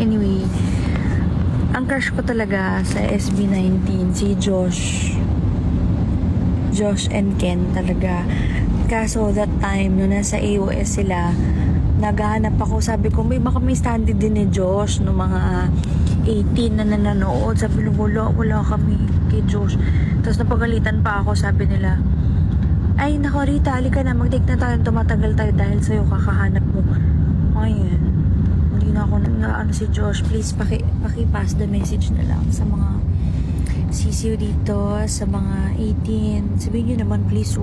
anyway, ang crush ko talaga sa SB19, si Josh. Josh and Ken talaga. Kaso that time, nung nasa AOS sila, naghahanap ako. Sabi ko, baka may standard din ni Josh no mga 18 na nanonood. Sabi ko, wala kami kay Josh. Tapos napagalitan pa ako, sabi nila, ay nako Rita, halika na, mag-take na tayo, tumatagal tayo dahil sa'yo kakahanap mo. Ayun, hindi na ako si Josh. Please paki-pass the message na lang sa mga sisiw dito, sa mga 18. Sabihin nyo naman please,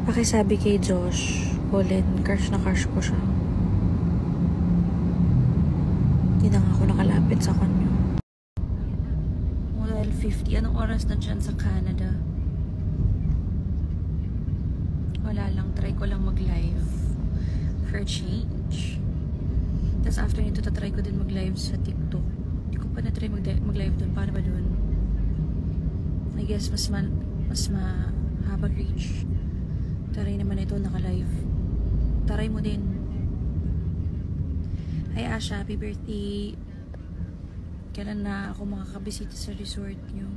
pakisabi kay Josh, Colin, crush ko siya. Hindi na nga ako nakalapit sa kanya. 12:50. Anong oras na dyan sa Canada? Wala lang. Try ko lang mag-live for change. Tapos after nito, tatry ko din mag-live sa TikTok. Hindi ko pa na-try mag-live doon. Paano ba doon? I guess mas mahabang reach. Taray naman ito naka-live. Taray mo din. Hi Asha, happy birthday. Kailan na ako makakabisita sa resort nyo?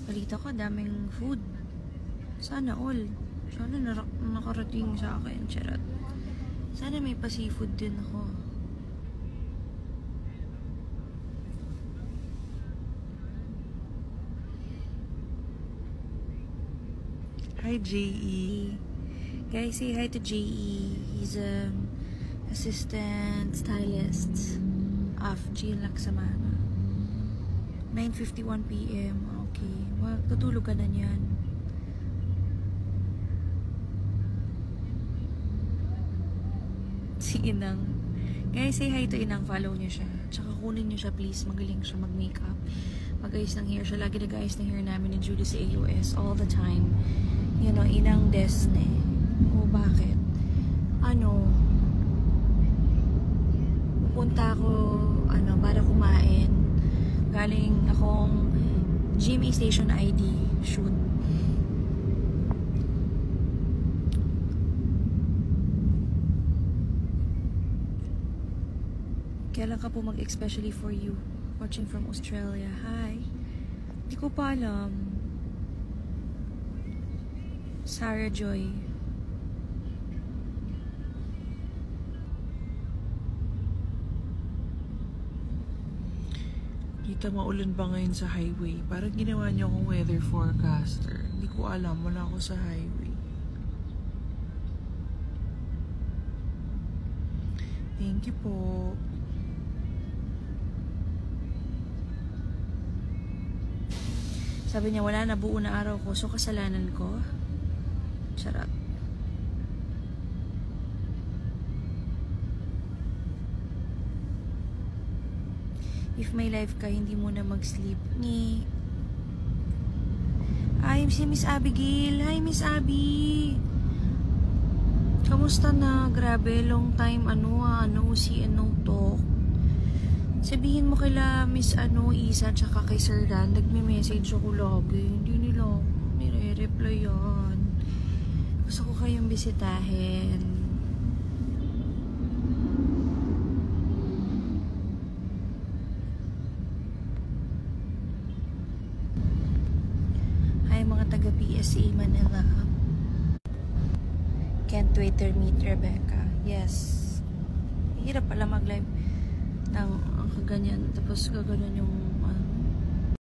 Balita ko, daming food. Sana all. Sana nakarating sa akin. Charot. Sana may pa-seafood din ako. Hi J.E. Guys, say hi to J.E. He's assistant stylist of Jean Laksamana. 9:51 PM. Okay. Tutulog ka na niyan. Si Inang. Guys, say hi to Inang. Follow niyo siya. Tsaka kunin niyo siya please. Magaling siya mag-makeup. Mag-ayos ng hair siya. Lagi nag-ayos ng hair namin ni Julie sa AOS. All the time. You know, Inang Desne. Bakit? Pupunta ako, para kumain. Galing akong GMA Station ID shoot. Kailan ka po especially for you? Watching from Australia. Hi. Hindi ko pa alam. Sarah Joy. Kita maulan ba ngayon sa highway? Parang ginawa niyo akong weather forecaster. Hindi ko alam. Wala ako sa highway. Thank you po. Sabi niya, wala na, buo na araw ko. So, kasalanan ko? Charot. If may life ka, hindi mo na mag-sleep. Ay, si Miss Abigail. Hi, Miss Abby. Kamusta na? Grabe, long time. Talk. Sabihin mo kila Miss Isa, tsaka kay Sir Dan, nagme-message ako lagi. Hindi nila nire-reply yan. Gusto ko kayong bisitahin. Hi mga taga-PSA Manila. Can't wait to meet Rebecca. Yes. Hirap pala mag-live ng ganyan. Tapos gaganon yung